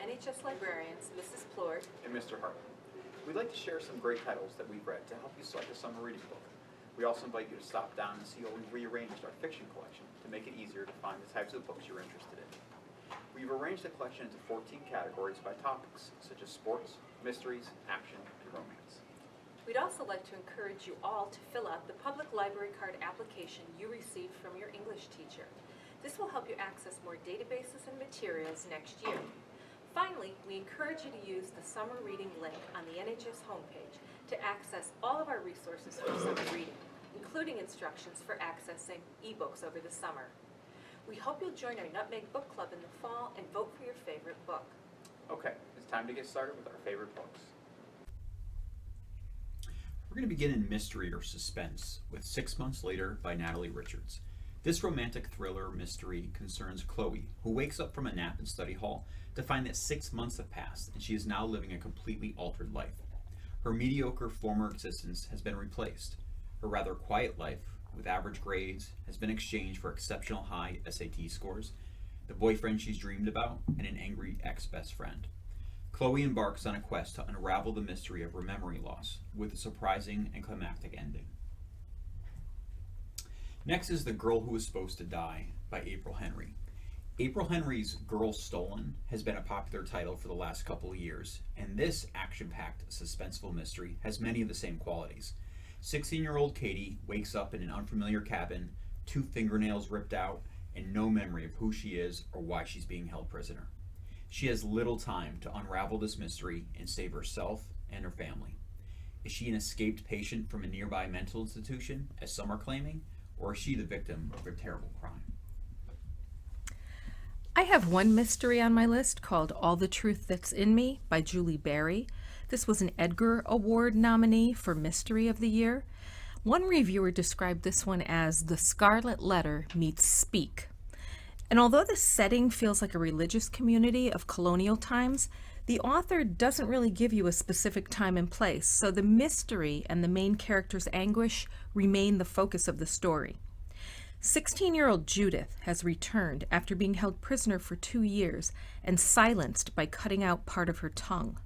NHS Librarians, Mrs. Plord and Mr. Hart. We'd like to share some great titles that we've read to help you select a summer reading book. We also invite you to stop down and see how we've rearranged our fiction collection to make it easier to find the types of books you're interested in. We've arranged the collection into 14 categories by topics, such as sports, mysteries, action, and romance. We'd also like to encourage you all to fill out the public library card application you received from your English teacher. This will help you access more databases and materials next year. Finally, we encourage you to use the summer reading link on the NHS homepage to access all of our resources for summer reading, including instructions for accessing ebooks over the summer. We hope you'll join our Nutmeg Book Club in the fall and vote for your favorite book. Okay, it's time to get started with our favorite books. We're going to begin in mystery or suspense with 6 Months Later by Natalie Richards. This romantic thriller mystery concerns Chloe, who wakes up from a nap in study hall to find that 6 months have passed and she is now living a completely altered life. Her mediocre former existence has been replaced. Her rather quiet life, with average grades, has been exchanged for exceptional high SAT scores, the boyfriend she's dreamed about, and an angry ex-best friend. Chloe embarks on a quest to unravel the mystery of her memory loss, with a surprising and climactic ending. Next is The Girl Who Was Supposed to Die by April Henry. April Henry's Girl Stolen has been a popular title for the last couple of years, and this action-packed, suspenseful mystery has many of the same qualities. 16-year-old Katie wakes up in an unfamiliar cabin, 2 fingernails ripped out, and no memory of who she is or why she's being held prisoner. She has little time to unravel this mystery and save herself and her family. Is she an escaped patient from a nearby mental institution, as some are claiming, or is she the victim of a terrible crime? I have one mystery on my list called All the Truth That's in Me by Julie Berry. This was an Edgar Award nominee for Mystery of the Year. One reviewer described this one as The Scarlet Letter meets Speak. And although the setting feels like a religious community of colonial times, the author doesn't really give you a specific time and place, so the mystery and the main character's anguish remain the focus of the story. 16-year-old Judith has returned after being held prisoner for 2 years and silenced by cutting out part of her tongue.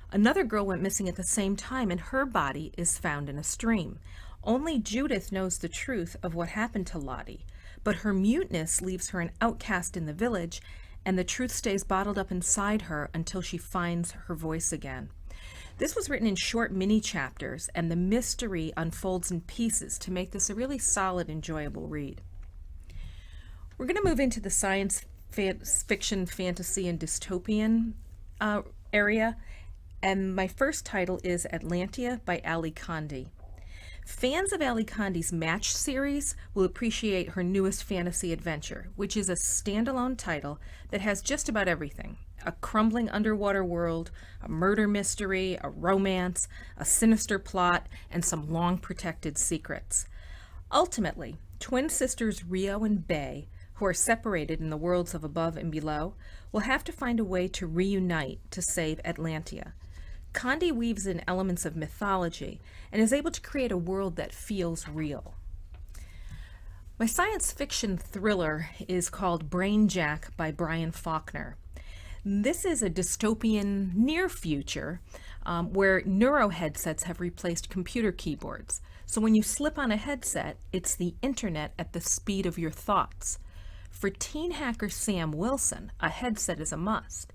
Another girl went missing at the same time, and her body is found in a stream. Only Judith knows the truth of what happened to Lottie, but her muteness leaves her an outcast in the village, and the truth stays bottled up inside her until she finds her voice again. This was written in short mini chapters, and the mystery unfolds in pieces to make this a really solid, enjoyable read. We're going to move into the science fiction, fantasy, and dystopian area, and my first title is Atlantia by Ali Condé. Fans of Ali Condé's Match series will appreciate her newest fantasy adventure, which is a standalone title that has just about everything: a crumbling underwater world, a murder mystery, a romance, a sinister plot, and some long-protected secrets. Ultimately, twin sisters Rio and Bay, who are separated in the worlds of above and below, will have to find a way to reunite to save Atlantia. Condé weaves in elements of mythology and is able to create a world that feels real. My science fiction thriller is called Brainjack by Brian Faulkner. This is a dystopian near future where neuro headsets have replaced computer keyboards. So when you slip on a headset, it's the internet at the speed of your thoughts. For teen hacker Sam Wilson, a headset is a must.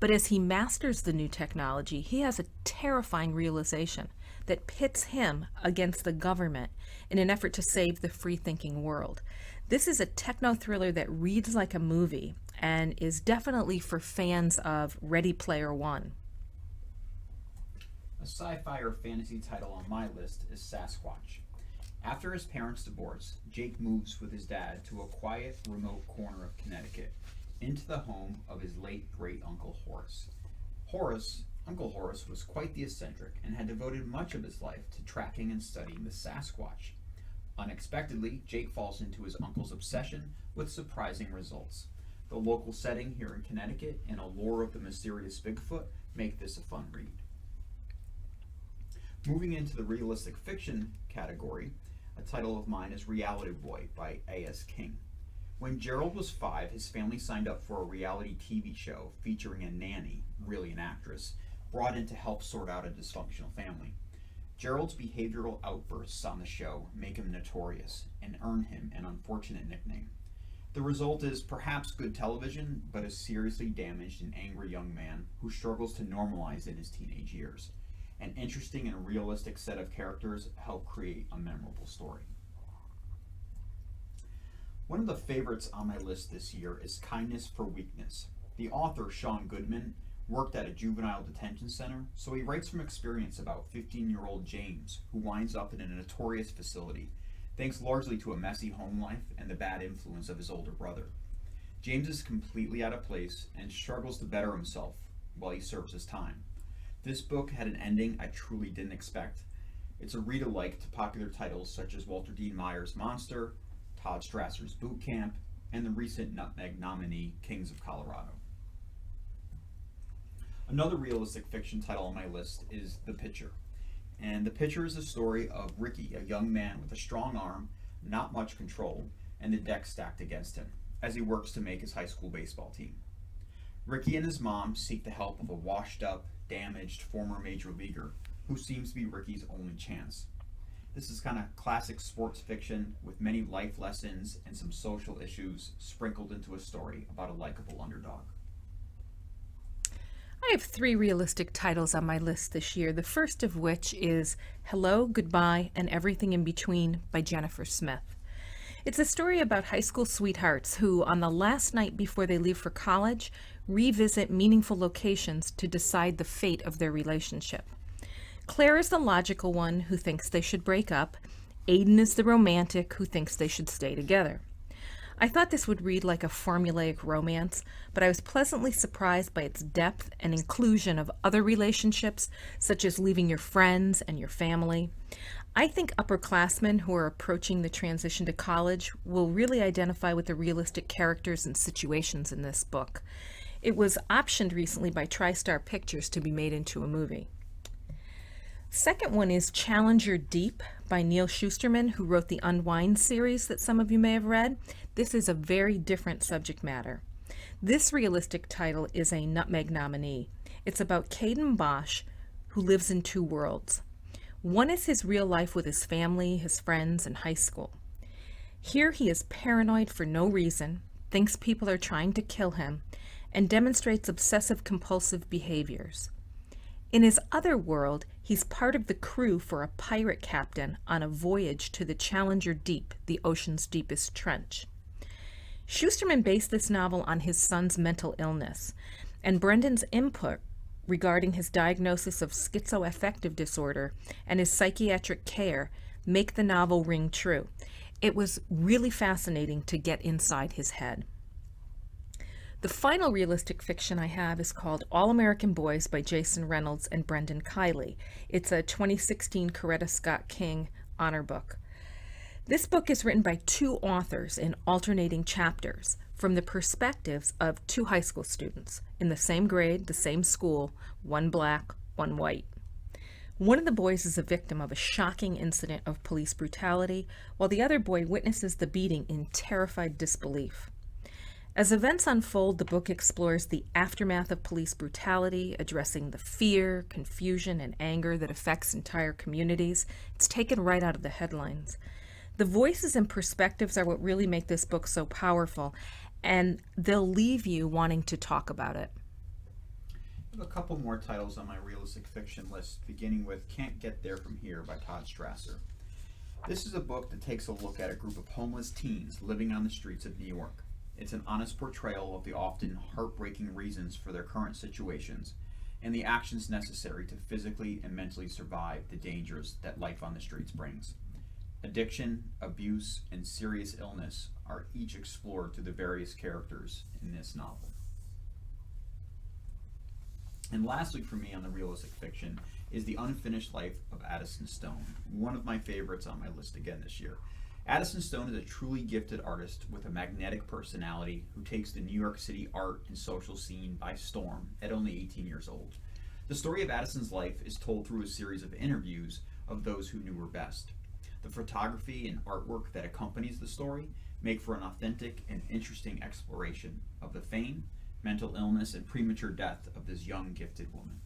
But as he masters the new technology, he has a terrifying realization that pits him against the government in an effort to save the free-thinking world. This is a techno-thriller that reads like a movie and is definitely for fans of Ready Player One. A sci-fi or fantasy title on my list is Sasquatch. After his parents' divorce, Jake moves with his dad to a quiet, remote corner of Connecticut, into the home of his late great-uncle Horace. Uncle Horace was quite the eccentric and had devoted much of his life to tracking and studying the Sasquatch. Unexpectedly, Jake falls into his uncle's obsession with surprising results. The local setting here in Connecticut and allure of the mysterious Bigfoot make this a fun read. Moving into the realistic fiction category, a title of mine is Reality Boy by A.S. King. When Gerald was 5, his family signed up for a reality TV show featuring a nanny, really an actress, brought in to help sort out a dysfunctional family. Gerald's behavioral outbursts on the show make him notorious and earn him an unfortunate nickname. The result is perhaps good television, but a seriously damaged and angry young man who struggles to normalize in his teenage years. An interesting and realistic set of characters help create a memorable story. One of the favorites on my list this year is Kindness for Weakness. The author, Sean Goodman, worked at a juvenile detention center, so he writes from experience about 15-year-old James, who winds up in a notorious facility, thanks largely to a messy home life and the bad influence of his older brother. James is completely out of place and struggles to better himself while he serves his time. This book had an ending I truly didn't expect. It's a read-alike to popular titles such as Walter Dean Meyer's Monster, Todd Strasser's Boot Camp, and the recent Nutmeg nominee Kings of Colorado. Another realistic fiction title on my list is The Pitcher. And The Pitcher is a story of Ricky, a young man with a strong arm, not much control, and the deck stacked against him, as he works to make his high school baseball team. Ricky and his mom seek the help of a washed-up, damaged former major leaguer who seems to be Ricky's only chance. This is kind of classic sports fiction with many life lessons and some social issues sprinkled into a story about a likable underdog. I have 3 realistic titles on my list this year, the first of which is Hello, Goodbye, and Everything in Between by Jennifer Smith. It's a story about high school sweethearts who, on the last night before they leave for college, revisit meaningful locations to decide the fate of their relationship. Claire is the logical one who thinks they should break up. Aiden is the romantic who thinks they should stay together. I thought this would read like a formulaic romance, but I was pleasantly surprised by its depth and inclusion of other relationships, such as leaving your friends and your family. I think upperclassmen who are approaching the transition to college will really identify with the realistic characters and situations in this book. It was optioned recently by TriStar Pictures to be made into a movie. Second one is Challenger Deep by Neil Shusterman, who wrote the Unwind series that some of you may have read. This is a very different subject matter. This realistic title is a Nutmeg nominee. It's about Caden Bosch, who lives in 2 worlds. One is his real life with his family, his friends, and high school. Here he is paranoid for no reason, thinks people are trying to kill him, and demonstrates obsessive-compulsive behaviors. In his other world, he's part of the crew for a pirate captain on a voyage to the Challenger Deep, the ocean's deepest trench. Shusterman based this novel on his son's mental illness, and Brendan's input regarding his diagnosis of schizoaffective disorder and his psychiatric care make the novel ring true. It was really fascinating to get inside his head. The final realistic fiction I have is called All American Boys by Jason Reynolds and Brendan Kiley. It's a 2016 Coretta Scott King honor book. This book is written by 2 authors in alternating chapters from the perspectives of 2 high school students in the same grade, the same school, one black, one white. One of the boys is a victim of a shocking incident of police brutality, while the other boy witnesses the beating in terrified disbelief. As events unfold, the book explores the aftermath of police brutality, addressing the fear, confusion, and anger that affects entire communities. It's taken right out of the headlines. The voices and perspectives are what really make this book so powerful, and they'll leave you wanting to talk about it. I have a couple more titles on my realistic fiction list, beginning with Can't Get There From Here by Todd Strasser. This is a book that takes a look at a group of homeless teens living on the streets of New York. It's an honest portrayal of the often heartbreaking reasons for their current situations and the actions necessary to physically and mentally survive the dangers that life on the streets brings. Addiction, abuse, and serious illness are each explored through the various characters in this novel. And lastly for me on the realistic fiction is The Unfinished Life of Addison Stone, one of my favorites on my list again this year. Addison Stone is a truly gifted artist with a magnetic personality who takes the New York City art and social scene by storm at only 18 years old. The story of Addison's life is told through a series of interviews of those who knew her best. The photography and artwork that accompanies the story make for an authentic and interesting exploration of the fame, mental illness, and premature death of this young, gifted woman.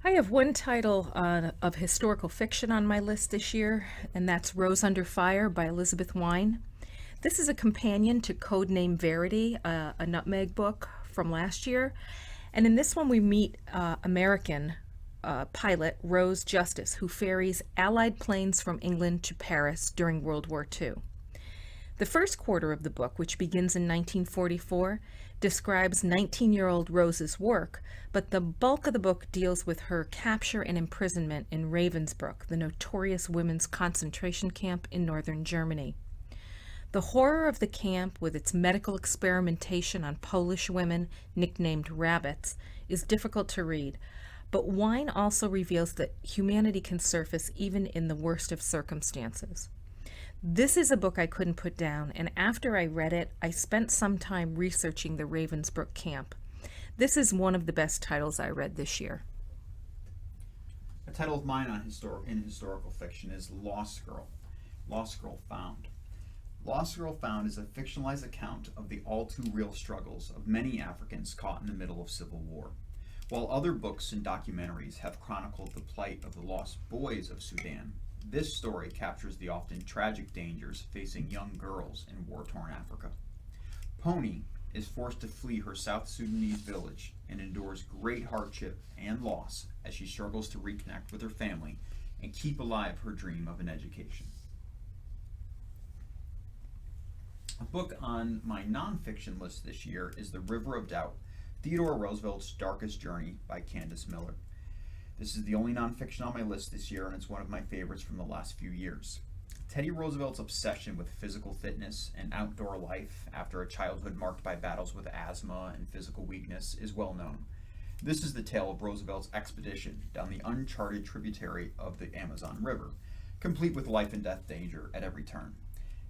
I have one title of historical fiction on my list this year, and that's Rose Under Fire by Elizabeth Wine. This is a companion to Codename Verity, a Nutmeg book from last year. And in this one, we meet American pilot Rose Justice, who ferries Allied planes from England to Paris during World War II. The first quarter of the book, which begins in 1944, describes 19-year-old Rose's work, but the bulk of the book deals with her capture and imprisonment in Ravensbrück, the notorious women's concentration camp in northern Germany. The horror of the camp, with its medical experimentation on Polish women nicknamed rabbits, is difficult to read, but Wine also reveals that humanity can surface even in the worst of circumstances. This is a book I couldn't put down, and after I read it, I spent some time researching the Ravensbrück camp. This is one of the best titles I read this year. A title of mine in historical fiction is Lost Girl, Lost Girl Found. Lost Girl Found is a fictionalized account of the all-too-real struggles of many Africans caught in the middle of civil war. While other books and documentaries have chronicled the plight of the lost boys of Sudan, this story captures the often tragic dangers facing young girls in war-torn Africa. Pony is forced to flee her South Sudanese village and endures great hardship and loss as she struggles to reconnect with her family and keep alive her dream of an education. A book on my nonfiction list this year is The River of Doubt, Theodore Roosevelt's Darkest Journey by Candace Miller. This is the only nonfiction on my list this year, and it's one of my favorites from the last few years. Teddy Roosevelt's obsession with physical fitness and outdoor life after a childhood marked by battles with asthma and physical weakness is well known. This is the tale of Roosevelt's expedition down the uncharted tributary of the Amazon River, complete with life and death danger at every turn.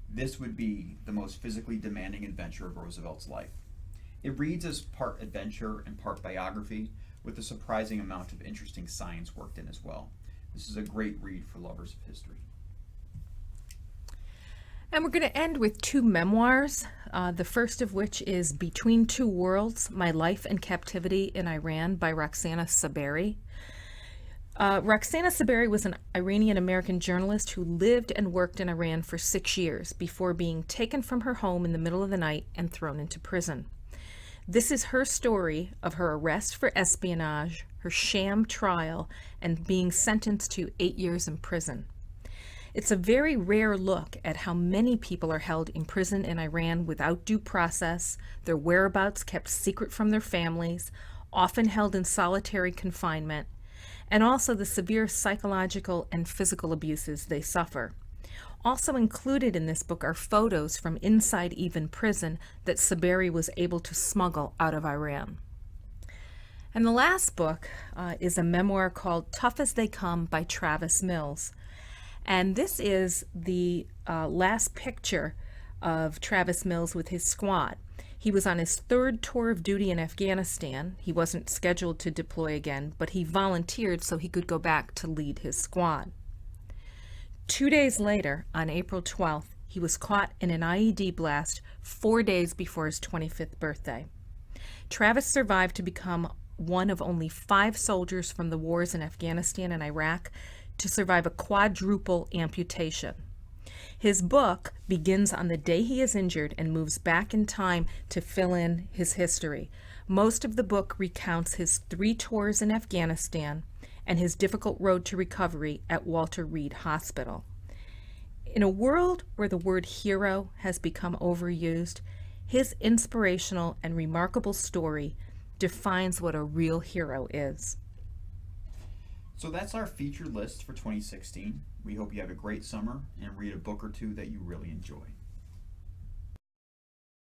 This would be the most physically demanding adventure of Roosevelt's life. It reads as part adventure and part biography, with a surprising amount of interesting science worked in as well. This is a great read for lovers of history. And we're going to end with two memoirs, the first of which is Between Two Worlds, My Life and Captivity in Iran by Roxana Saberi. Roxana Saberi was an Iranian-American journalist who lived and worked in Iran for 6 years before being taken from her home in the middle of the night and thrown into prison. This is her story of her arrest for espionage, her sham trial, and being sentenced to 8 years in prison. It's a very rare look at how many people are held in prison in Iran without due process, their whereabouts kept secret from their families, often held in solitary confinement, and also the severe psychological and physical abuses they suffer. Also included in this book are photos from inside Evin prison that Saberi was able to smuggle out of Iran. And the last book is a memoir called Tough as They Come by Travis Mills. And this is the last picture of Travis Mills with his squad. He was on his third tour of duty in Afghanistan. He wasn't scheduled to deploy again, but he volunteered so he could go back to lead his squad. 2 days later, on April 12th, he was caught in an IED blast 4 days before his 25th birthday. Travis survived to become one of only 5 soldiers from the wars in Afghanistan and Iraq to survive a quadruple amputation. His book begins on the day he is injured and moves back in time to fill in his history. Most of the book recounts his 3 tours in Afghanistan and his difficult road to recovery at Walter Reed Hospital. In a world where the word hero has become overused, his inspirational and remarkable story defines what a real hero is. So that's our featured list for 2016. We hope you have a great summer and read a book or two that you really enjoy.